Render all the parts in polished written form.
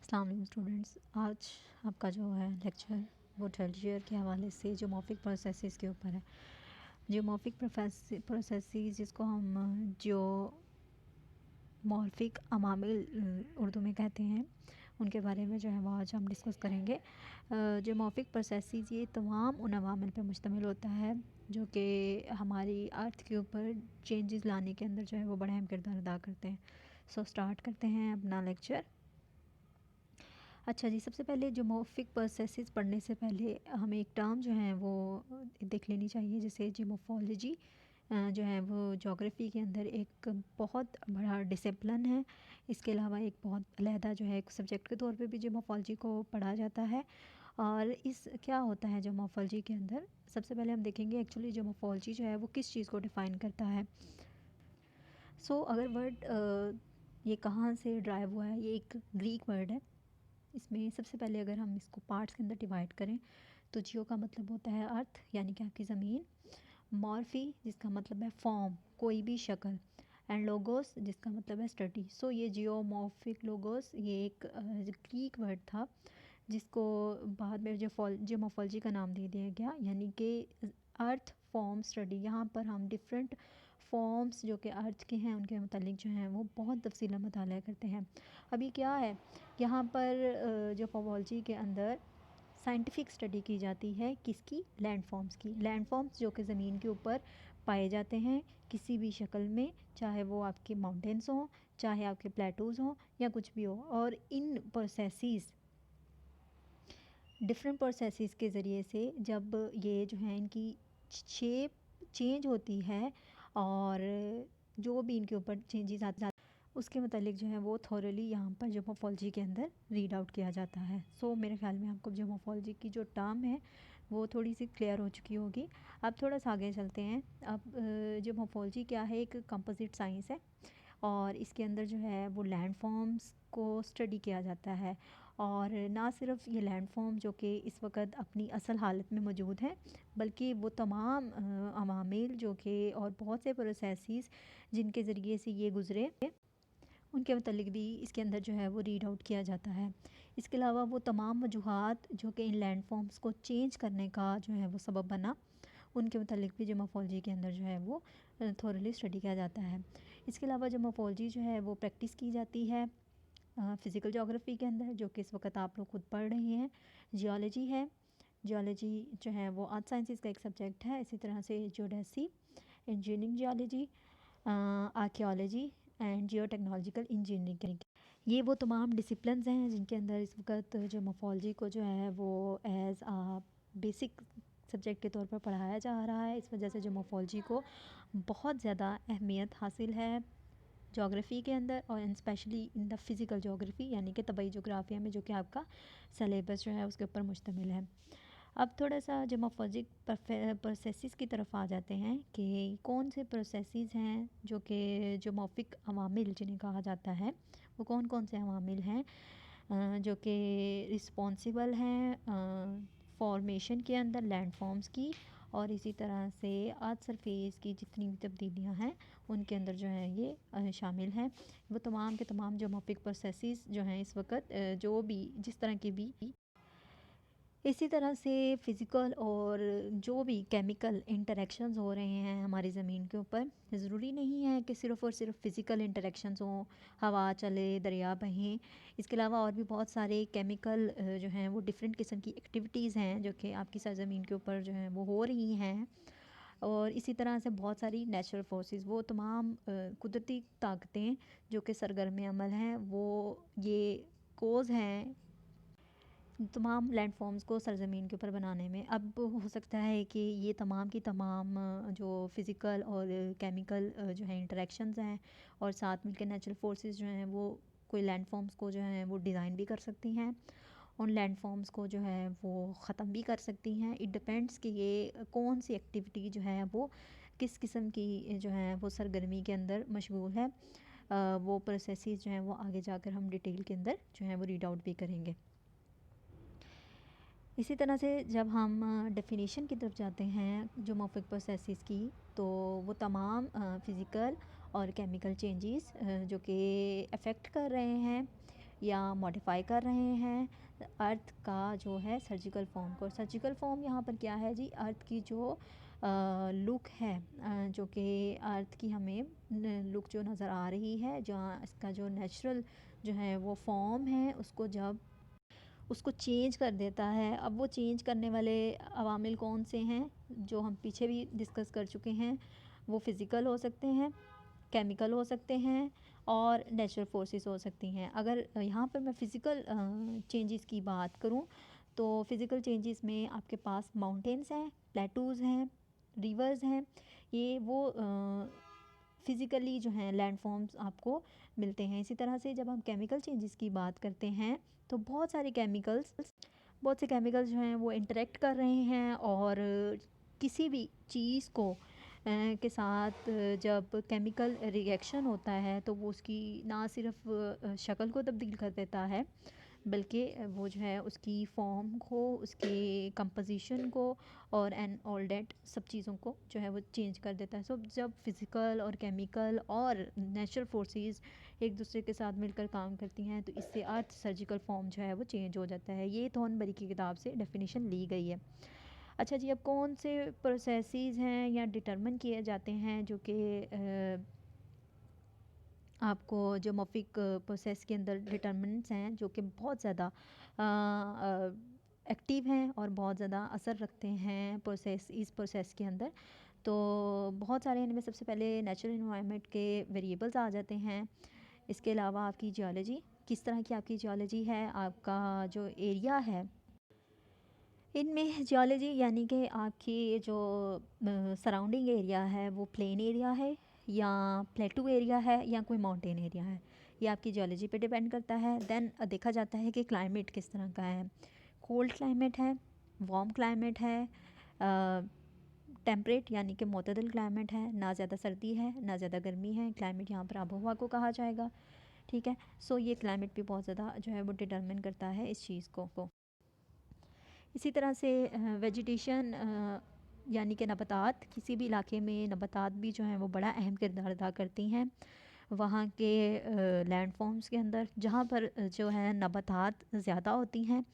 अस्सलाम वालेकुम स्टूडेंट्स। आज आपका जो है लेक्चर वो थर्ड के हवाले से जियोमॉर्फिक प्रोसेसेस के ऊपर है। जियोमॉर्फिक प्रोसेसेस जिसको हम जियोमॉर्फिक अमामिल उर्दू में कहते हैं, उनके बारे में जो है वो आज हम डिस्कस करेंगे। जियोमॉर्फिक प्रोसेसेस ये तमाम उन अवामिल पर मुश्तमिल होता है जो कि हमारी अर्थ के ऊपर चेंजेस लाने के अंदर जो है वो बड़ा अहम किरदार अदा करते हैं। सो स्टार्ट करते हैं अपना लेक्चर। अच्छा जी, सबसे पहले जियोमॉर्फिक प्रोसेसेस पढ़ने से पहले हमें एक टर्म जो है वो देख लेनी चाहिए, जैसे जियोमॉर्फोलॉजी जो है वो ज्योग्राफी के अंदर एक बहुत बड़ा डिसिप्लिन है। इसके अलावा एक बहुत अलहदा जो है एक सब्जेक्ट के तौर पे भी जियोमॉर्फोलॉजी को पढ़ा जाता है। और इस क्या होता है जियोमॉर्फोलॉजी के अंदर, सबसे पहले हम देखेंगे एक्चुअली जियोमॉर्फोलॉजी जो है वो किस चीज़ को डिफ़ाइन करता है। अगर वर्ड ये कहाँ से ड्राइव हुआ है, ये एक ग्रीक वर्ड है। इसमें सबसे पहले अगर हम इसको पार्ट्स के अंदर डिवाइड करें तो जियो का मतलब होता है अर्थ यानी कि आपकी ज़मीन, मॉर्फी जिसका मतलब है फॉर्म, कोई भी शक्ल, एंड लोगोस जिसका मतलब है स्टडी। ये जियोमॉर्फिक लोगोस ये एक ग्रीक वर्ड था जिसको बाद में जियोमॉर्फोलॉजी का नाम दे दिया गया, यानी कि अर्थ फॉर्म स्टडी। यहाँ पर हम डिफरेंट फॉर्म्स जो कि अर्थ के हैं उनके मुतालिक जो हैं वो बहुत तफसीला मुताला करते हैं। अभी क्या है, यहाँ पर जियोमॉर्फोलॉजी के अंदर साइंटिफिक स्टडी की जाती है किसकी, लैंडफॉर्म्स की। लैंडफॉर्म्स जो कि ज़मीन के ऊपर पाए जाते हैं किसी भी शक्ल में, चाहे वो आपके माउंटेन्स हों, चाहे आपके प्लेटूज़ हों, या कुछ भी हो। और इन प्रोसेसेस डिफरेंट प्रोसेसेस के ज़रिए से जब ये जो है इनकी शेप चेंज होती है और जो भी इनके ऊपर चेंजेस आते उसके मतलब जो है वो थॉरली यहाँ पर जियोमॉर्फोलॉजी के अंदर रीड आउट किया जाता है। मेरे ख्याल में आपको जियोमॉर्फोलॉजी की जो टर्म है वो थोड़ी सी क्लियर हो चुकी होगी। अब थोड़ा सा आगे चलते हैं। अब जियोमॉर्फोलॉजी क्या है, एक कंपोजिट साइंस है और इसके अंदर जो है वो लैंड फॉर्म्स को स्टडी किया जाता है। और ना सिर्फ ये लैंड फॉर्म जो कि इस वक्त अपनी असल हालत में मौजूद हैं, बल्कि वो तमाम अवामिल जो कि और बहुत से प्रोसेसेस जिनके ज़रिए से ये गुज़रे उनके मतलब भी इसके अंदर जो है वो रीड आउट किया जाता है। इसके अलावा वो तमाम वजूहात जो कि इन लैंड फॉर्म्स को चेंज करने का जो है वो सबब बना, उनके मतलब भी जियोमॉर्फोलॉजी के अंदर जो है वो थोरली स्टडी किया जाता है। इसके अलावा जियोमॉर्फोलॉजी जो है वो प्रैक्टिस की जाती है फ़िज़िकल ज्योग्राफी के अंदर, जो कि इस वक्त आप लोग खुद पढ़ रहे हैं। जियोलॉजी है, जियोलॉजी जो है वो अर्थ साइंसेस का एक सब्जेक्ट है। इसी तरह से geodesy, engineering geology, archaeology and Jio technological engineering, ये वो तमाम डिसिप्लिन्स हैं जिनके अंदर इस वक्त जियोमॉर्फोलॉजी को जो है वो एज़ आ बेसिक सब्जेक्ट के तौर पर पढ़ाया जा रहा है। इस वजह से जियोमॉर्फोलॉजी को बहुत ज़्यादा अहमियत हासिल है जोग्राफ़ी के अंदर, और specially in the physical geography यानी कि तबई जोग्राफिया में, जो कि आपका सलेबस जो है उसके ऊपर मुश्तमिल है। अब थोड़ा सा जियोमॉर्फोलॉजिक प्रोसेसेस की तरफ आ जाते हैं कि कौन से प्रोसेसेस हैं जो कि जियोमॉर्फिक अवामिल जिन्हें कहा जाता है, वो कौन कौन से अवामिल हैं जो कि रिस्पॉन्सिबल हैं फॉर्मेशन के अंदर लैंड फॉर्म्स की, और इसी तरह से अर्थ सरफेस की जितनी भी तब्दीलियाँ हैं उनके अंदर जो है ये शामिल हैं। वो तमाम के तमाम जियोमॉर्फिक प्रोसेसेस जो हैं इस वक्त जो भी जिस तरह की भी, इसी तरह से फ़िज़िकल और जो भी केमिकल इंटरेक्शंस हो रहे हैं हमारी ज़मीन के ऊपर, ज़रूरी नहीं है कि सिर्फ़ और सिर्फ फ़िज़िकल इंटरेक्शंस हों, हवा चले, दरिया बहें। इसके अलावा और भी बहुत सारे केमिकल जो हैं वो डिफरेंट किस्म की एक्टिविटीज़ हैं जो कि आपकी सरज़मीन के ऊपर जो हैं वो हो रही हैं। और इसी तरह से बहुत सारी नेचुरल फोर्सेस, वो तमाम कुदरती ताकतें जो कि सरगर्म अमल हैं, वो ये कोज़ हैं तमाम लैंडफॉर्म्स को सरज़मीन के ऊपर बनाने में। अब हो सकता है कि ये तमाम की तमाम जो फ़िज़िकल और केमिकल जो है इंटरेक्शंस हैं और साथ मिलकर नेचुरल फोर्सेस जो हैं वो कोई लैंडफॉर्म्स को जो है वो डिज़ाइन भी कर सकती हैं, उन लैंडफॉर्म्स को जो है वो ख़त्म भी कर सकती हैं। इट डिपेंड्स कि ये कौन सी एक्टिविटी जो है वो किस किस्म की जो है वो सरगर्मी के अंदर मशगूल है। वो प्रोसेसेस जो हैं वो आगे जाकर हम डिटेल के अंदर जो है वो रीड आउट भी करेंगे। इसी तरह से जब हम डेफिनेशन की तरफ जाते हैं जियोमॉर्फिक प्रोसेसेस की, तो वो तमाम फ़िज़िकल और केमिकल चेंजेस जो कि अफ़ेक्ट कर रहे हैं या मॉडिफाई कर रहे हैं अर्थ का जो है सर्जिकल फॉर्म को। सर्जिकल फॉर्म यहाँ पर क्या है जी, अर्थ की जो लुक है, जो कि अर्थ की हमें लुक जो नज़र आ रही है, जहाँ इसका जो नेचुरल जो है वो फॉर्म है, उसको जब उसको चेंज कर देता है। अब वो चेंज करने वाले अवामिल कौन से हैं, जो हम पीछे भी डिस्कस कर चुके हैं। वो फ़िज़िकल हो सकते हैं, केमिकल हो सकते हैं और नेचुरल फोर्सेस हो सकती हैं। अगर यहाँ पर मैं फ़िज़िकल चेंजेस की बात करूँ तो फ़िज़िकल चेंजेस में आपके पास माउंटेन्स हैं, प्लेटूज़ हैं, रिवर्स हैं। ये वो फ़िज़िकली जो हैं लैंडफॉर्म्स आपको मिलते हैं। इसी तरह से जब हम केमिकल चेंजेस की बात करते हैं तो बहुत से केमिकल्स जो हैं वो इंटरेक्ट कर रहे हैं और किसी भी चीज़ को के साथ जब केमिकल रिएक्शन होता है तो वो उसकी ना सिर्फ शक्ल को तब्दील कर देता है, बल्कि वो जो है उसकी फॉर्म को, उसकी कंपोजिशन को और एंड ऑल डेट सब चीज़ों को जो है वो चेंज कर देता है। सो जब फिज़िकल और केमिकल और नेचुरल फोर्सेस एक दूसरे के साथ मिलकर काम करती हैं तो इससे अर्थ सर्जिकल फॉर्म जो है वो चेंज हो जाता है। ये थॉर्नबरी की किताब से डेफिनेशन ली गई है। अच्छा जी, अब कौन से प्रोसेसेस हैं या डिटरमिन किए जाते हैं जो कि आपको जोमोफिक प्रोसेस के अंदर डिटर्मिनेंट्स हैं जो कि बहुत ज़्यादा एक्टिव हैं और बहुत ज़्यादा असर रखते हैं इस प्रोसेस के अंदर। तो बहुत सारे इनमें सबसे पहले नेचुरल इन्वायरमेंट के वेरिएबल्स आ जाते हैं। इसके अलावा आपकी जियोलॉजी, किस तरह की आपकी जियोलॉजी है, आपका जो एरिया है इनमें। जियोलॉजी यानी कि आपकी जो सराउंडिंग एरिया है वो प्लेन एरिया है या प्लेटू एरिया है या कोई माउंटेन एरिया है, ये आपकी जियोलॉजी पे डिपेंड करता है। देन देखा जाता है कि क्लाइमेट किस तरह का है। कोल्ड क्लाइमेट है, वार्म क्लाइमेट है, टेम्परेट यानी कि मोतदल क्लाइमेट है, ना ज़्यादा सर्दी है ना ज़्यादा गर्मी है। क्लाइमेट यहाँ पर आबोहवा को कहा जाएगा, ठीक है। सो ये क्लाइमेट भी बहुत ज़्यादा जो है वो डिटरमिन करता है इस चीज़ को। इसी तरह से वेजिटेशन यानी कि नबातात, किसी भी इलाके में नबातात भी जो हैं वो बड़ा अहम किरदार अदा करती हैं। वहाँ के लैंडफॉर्म्स के अंदर जहाँ पर जो है नबातात ज़्यादा होती हैं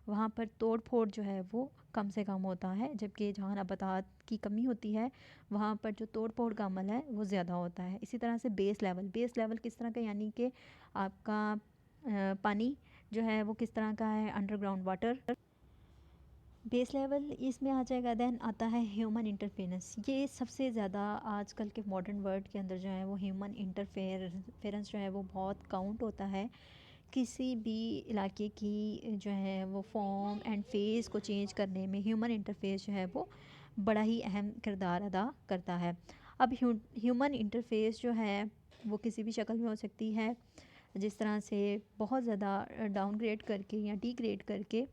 वहाँ पर तोड़ फोड़ जो है वो कम से कम होता है, जबकि जहाँ नबातात की कमी होती है वहाँ पर जो तोड़ फोड़ का अमल है वो ज़्यादा होता है। इसी तरह से बेस लेवल किस तरह का, यानी कि आपका पानी जो है वो किस तरह का है, अंडरग्राउंड वाटर। बेस लेवल इसमें आ जाएगा। देन आता है ह्यूमन इंटरफेरेंस। ये सबसे ज़्यादा आजकल के मॉडर्न वर्ल्ड के अंदर जो है वो ह्यूमन इंटरफेरेंस जो है वो बहुत काउंट होता है। किसी भी इलाके की जो है वो फॉर्म एंड फेस को चेंज करने में ह्यूमन इंटरफेस जो है वो बड़ा ही अहम किरदार अदा करता है। अब ह्यूमन इंटरफेस जो है वो किसी भी शक्ल में हो सकती है, जिस तरह से बहुत ज़्यादा डाउनग्रेड करके या डीग्रेड करके।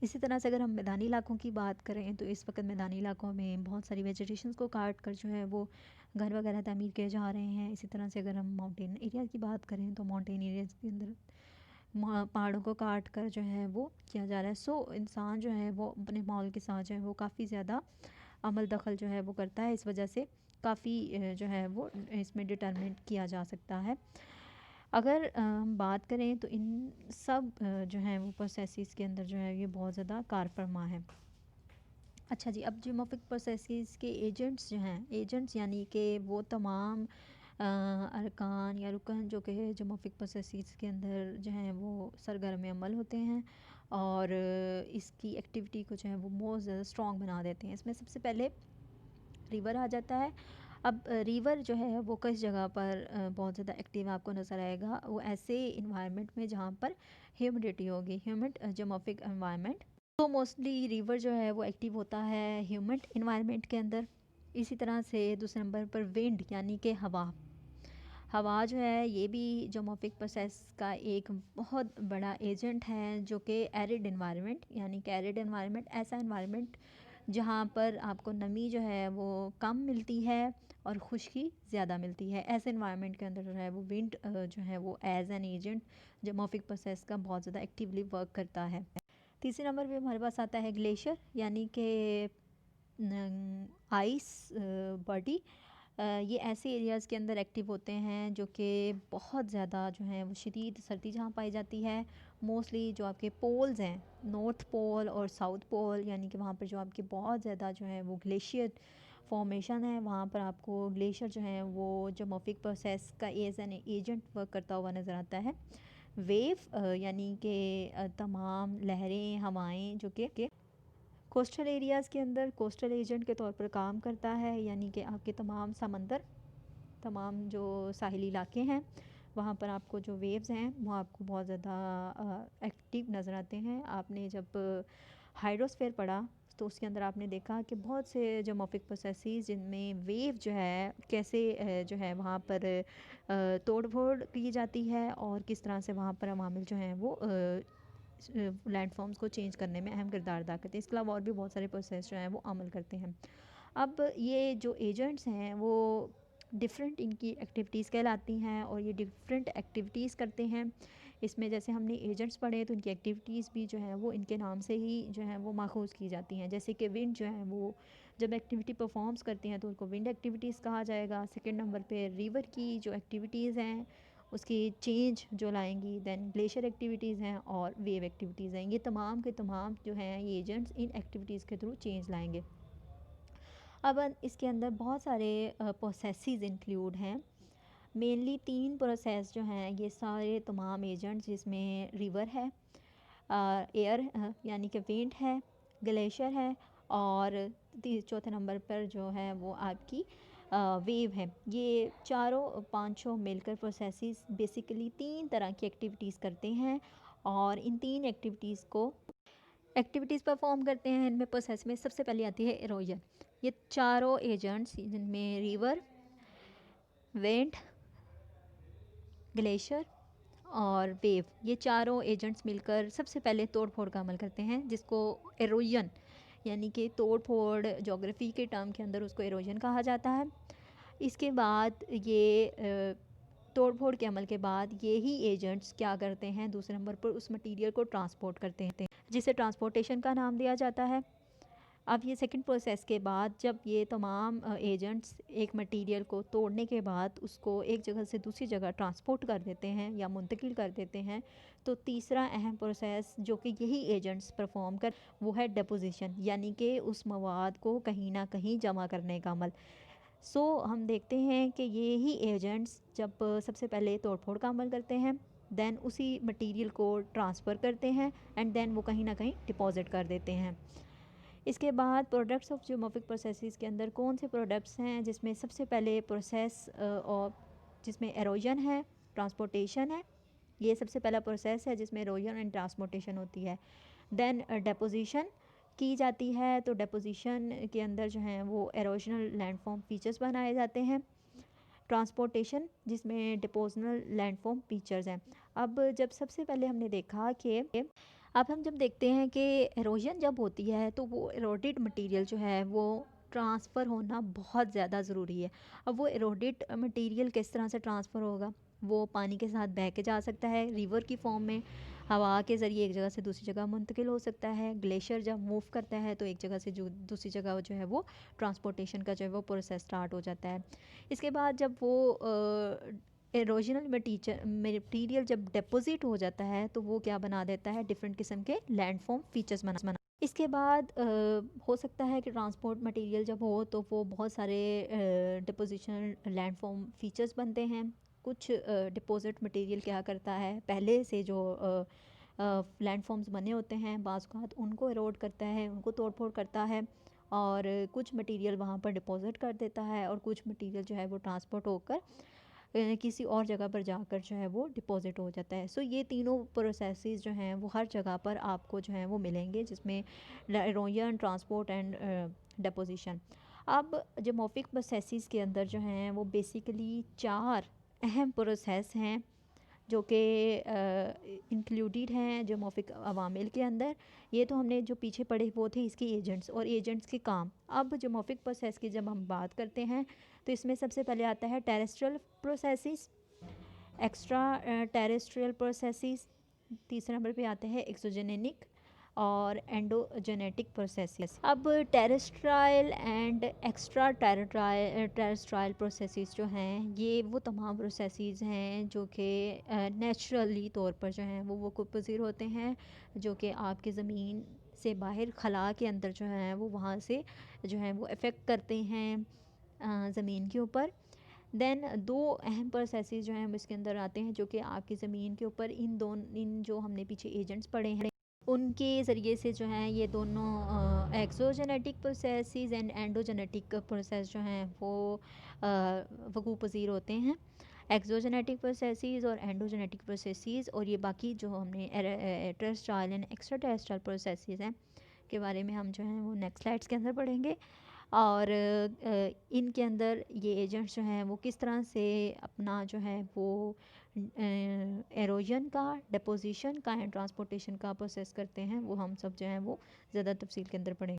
इसी तरह से अगर हम मैदानी इलाकों की बात करें तो इस वक्त मैदानी इलाकों में बहुत सारी वेजिटेशंस को काट कर जो है वो घर वगैरह तामीर किए जा रहे हैं। इसी तरह से अगर हम माउंटेन एरिया की बात करें तो माउंटेन एरियाज़ के अंदर पहाड़ों को काट कर जो है वो किया जा रहा है। सो इंसान जो है वो अपने माहौल के साथ जो है वो काफ़ी ज़्यादा अमल दखल जो है वो करता है। इस वजह से काफ़ी जो है वो इसमें डिटरमिनेट किया जा सकता है। अगर हम बात करें तो इन सब जो हैं वो प्रोसेसेस के अंदर जो है ये बहुत ज़्यादा कार फरमा है। अच्छा जी, अब जियोमॉर्फिक प्रोसेसेस के एजेंट्स जो हैं, एजेंट्स यानी कि वो तमाम अरकान या रुकन जो कि जियोमॉर्फिक प्रोसेसेस के अंदर जो हैं वो सरगर्म अमल होते हैं और इसकी एक्टिविटी को जो है वो बहुत ज़्यादा स्ट्रॉन्ग बना देते हैं। इसमें सबसे पहले रिवर आ जाता है। अब रिवर जो है वो किस जगह पर बहुत ज़्यादा एक्टिव आपको नज़र आएगा, वो ऐसे इन्वायरमेंट में जहाँ पर ह्यूमिडिटी होगी, ह्यूमिड जियोमॉर्फिक एनवायरनमेंट। तो मोस्टली रिवर जो है वो एक्टिव होता है ह्यूमिड इन्वायरमेंट के अंदर। इसी तरह से दूसरे नंबर पर विंड यानी कि हवा। हवा जो है ये भी जियोमॉर्फिक प्रोसेस का एक बहुत बड़ा एजेंट है, जो कि एरिड इन्वायरमेंट यानी कि एरिड इन्वायरमेंट ऐसा इन्वायरमेंट जहाँ पर आपको नमी जो है वो कम मिलती है और खुश्की ज़्यादा मिलती है। ऐसे इन्वायरमेंट के अंदर जो है वो विंड जो है वो as an agent geomorphic process का बहुत ज़्यादा एक्टिवली वर्क करता है। तीसरे नंबर पे हमारे पास आता है ग्लेशियर यानी कि आइस बॉडी। ये ऐसे एरियाज़ के अंदर एक्टिव होते हैं जो कि बहुत ज़्यादा जो है वो शदीद सर्दी जहाँ पाई जाती है। मोस्टली जो आपके पोल्स हैं, नॉर्थ पोल और साउथ पोल, यानी कि वहाँ पर जो आपके बहुत ज़्यादा जो है वो ग्लेशियर फॉर्मेशन है, वहाँ पर आपको ग्लेशियर जो है वो जियोमॉर्फिक प्रोसेस का एज एन एजेंट वर्क करता हुआ नज़र आता है। वेव यानी कि तमाम लहरें, हवाएं जो कि कोस्टल एरियाज़ के अंदर कोस्टल एजेंट के तौर पर काम करता है, यानी कि आपके तमाम समंदर, तमाम जो साहिली इलाके हैं, वहाँ पर आपको जो वेव्स हैं वो आपको बहुत ज़्यादा एक्टिव नज़र आते हैं। आपने जब हाइड्रोस्फीयर पढ़ा तो उसके अंदर आपने देखा कि बहुत से जियोमॉर्फिक प्रोसेसेस जिनमें वेव जो है कैसे जो है वहाँ पर तोड़ फोड़ की जाती है और किस तरह से वहाँ पर अवामिल जो हैं वो लैंडफॉर्म्स को चेंज करने में अहम किरदार अदा करते हैं। इसके अलावा और भी बहुत सारे प्रोसेस जो हैं वो अमल करते हैं। अब ये जो एजेंट्स हैं वो डिफरेंट इनकी एक्टिविटीज़ कहलाती हैं और ये डिफरेंट एक्टिविटीज़ करते हैं। इसमें जैसे हमने एजेंट्स पढ़े तो इनकी एक्टिविटीज़ भी जो हैं वो इनके नाम से ही जो है वो माखूज़ की जाती हैं। जैसे कि विंड जो है वो जब एक्टिविटी परफॉर्म्स करती हैं तो उनको विंड एक्टिविटीज़ कहा जाएगा। सेकंड नंबर पे रिवर की जो एक्टिविटीज़ हैं उसकी चेंज जो लाएंगी, देन ग्लेशियर एक्टिविटीज़ हैं और वेव एक्टिविटीज़ हैं। ये तमाम के तमाम जो हैं ये एजेंट्स इन एक्टिविटीज़ के थ्रू चेंज लाएंगे। अब इसके अंदर बहुत सारे प्रोसेसेस इंक्लूड हैं। मेनली 3 प्रोसेस जो हैं ये सारे तमाम एजेंट्स, जिसमें रिवर है, एयर यानी कि विंड है, ग्लेशियर है और चौथे नंबर पर जो है वो आपकी वेव है। ये चारों पांचों मिलकर प्रोसेसेस बेसिकली 3 तरह की एक्टिविटीज़ करते हैं और इन 3 एक्टिविटीज़ परफॉर्म करते हैं। इनमें प्रोसेस में सबसे पहले आती है इरोजन। ये चारों एजेंट्स जिनमें रिवर, विंड, ग्लेशियर और वेव, ये चारों एजेंट्स मिलकर सबसे पहले तोड़ फोड़ का अमल करते हैं, जिसको एरोजन यानी कि तोड़ फोड़ जोग्राफ़ी के टर्म के अंदर उसको एरोजन कहा जाता है। इसके बाद ये तोड़ फोड़ के अमल के बाद ये ही एजेंट्स क्या करते हैं, दूसरे नंबर पर उस मटेरियल को ट्रांसपोर्ट करते हैं, जिसे ट्रांसपोर्टेशन का नाम दिया जाता है। अब ये सेकंड प्रोसेस के बाद जब ये तमाम एजेंट्स एक मटेरियल को तोड़ने के बाद उसको एक जगह से दूसरी जगह ट्रांसपोर्ट कर देते हैं या मुंतकिल कर देते हैं, तो तीसरा अहम प्रोसेस जो कि यही एजेंट्स परफॉर्म कर वो है डिपोजिशन, यानी कि उस मवाद को कहीं ना कहीं जमा करने का अमल। हम देखते हैं कि ये ही एजेंट्स जब सबसे पहले तोड़ फोड़ का अमल करते हैं, देन उसी मटेरियल को ट्रांसफ़र करते हैं एंड देन वो कहीं ना कहीं डिपॉजिट कर देते हैं। इसके बाद प्रोडक्ट्स ऑफ जियोमॉर्फिक प्रोसेसेस के अंदर कौन से प्रोडक्ट्स हैं, जिसमें सबसे पहले प्रोसेस और जिसमें एरोजन है, ट्रांसपोर्टेशन है। ये सबसे पहला प्रोसेस है जिसमें एरोजन एंड ट्रांसपोर्टेशन होती है। देन डेपोजिशन की जाती है, तो डेपोजिशन के अंदर जो है वो एरोजनल लैंडफॉर्म फीचर्स बनाए जाते हैं। ट्रांसपोर्टेशन जिसमें डिपोजनल लैंडफॉर्म फीचर्स हैं। अब जब सबसे पहले हमने देखा कि अब हम जब देखते हैं कि एरोजन जब होती है तो वो एरोडेड मटेरियल जो है वो ट्रांसफ़र होना बहुत ज़्यादा ज़रूरी है। अब वो एरोडेड मटेरियल किस तरह से ट्रांसफ़र होगा, वो पानी के साथ बह के जा सकता है रिवर की फॉर्म में, हवा के ज़रिए एक जगह से दूसरी जगह मुंतकिल हो सकता है। ग्लेशियर जब मूव करता है तो एक जगह से जो दूसरी जगह जो है वो ट्रांसपोर्टेशन का जो है वो प्रोसेस स्टार्ट हो जाता है। इसके बाद जब वो एरोजनल मटीरियल जब डिपॉजिट हो जाता है तो वो क्या बना देता है, डिफरेंट किस्म के लैंडफॉर्म फीचर्स बना। इसके बाद हो सकता है कि ट्रांसपोर्ट मटेरियल जब हो तो वो बहुत सारे डिपोजिशन लैंडफॉर्म फीचर्स बनते हैं। कुछ डिपॉजिट मटेरियल क्या करता है, पहले से जो लैंडफॉर्म्स बने होते हैं बाज़ उनको एरोड करता है, उनको तोड़ फोड़ करता है और कुछ मटेरियल वहाँ पर डिपॉजिट कर देता है और कुछ मटेरियल जो है वो ट्रांसपोर्ट होकर किसी और जगह पर जाकर जो है वो डिपॉजिट हो जाता है। ये तीनों प्रोसेसेस जो हैं वो हर जगह पर आपको जो है वो मिलेंगे, जिसमें एरोजन, ट्रांसपोर्ट एंड डिपोजिशन। अब जियोमॉर्फिक प्रोसेसेस के अंदर जो हैं वो बेसिकली 4 अहम प्रोसेस हैं जो कि इंक्लूडेड हैं जियोमॉर्फिक अवामिल के अंदर। ये तो हमने जो पीछे पढ़े वो थे इसके एजेंट्स और एजेंट्स के काम। अब जियोमॉर्फिक प्रोसेस की जब हम बात करते हैं तो इसमें सबसे पहले आता है terrestrial processes, extra terrestrial processes, तीसरे नंबर पे आते हैं एक्सोजेनिक और एंडोजेनेटिक प्रोसेसेस। अब terrestrial and extra terrestrial processes जो हैं ये वो तमाम प्रोसेसेस हैं जो कि नेचुरली तौर पर जो हैं वो पज़ीर होते हैं, जो कि आपकी ज़मीन से बाहर खला के अंदर जो है वो वहाँ से जो है वो इफ़ेक्ट करते हैं ज़मीन के ऊपर। देन दो अहम प्रोसेसेस जो हैं इसके अंदर आते हैं, जो कि आपकी ज़मीन के ऊपर इन जो हमने पीछे एजेंट्स पढ़े हैं उनके ज़रिए से जो हैं ये दोनों exogenetic processes and endogenetic process जो हैं वो वकूफ़ पज़ीर होते हैं। एक्सोजेनेटिक प्रोसेसेस और एंडोजेनेटिक प्रोसेसेस, और ये बाकी जो हमने terrestrial and extra terrestrial processes हैं के बारे में हम जो हैं वो नेक्स्ट स्लाइड्स के अंदर पढ़ेंगे। और इनके अंदर ये एजेंट्स जो हैं वो किस तरह से अपना जो है वो एरोजन का, डिपोजिशन का एंड ट्रांसपोर्टेशन का प्रोसेस करते हैं, वो हम सब जो है वो ज़्यादा तफसील के अंदर पढ़ेंगे।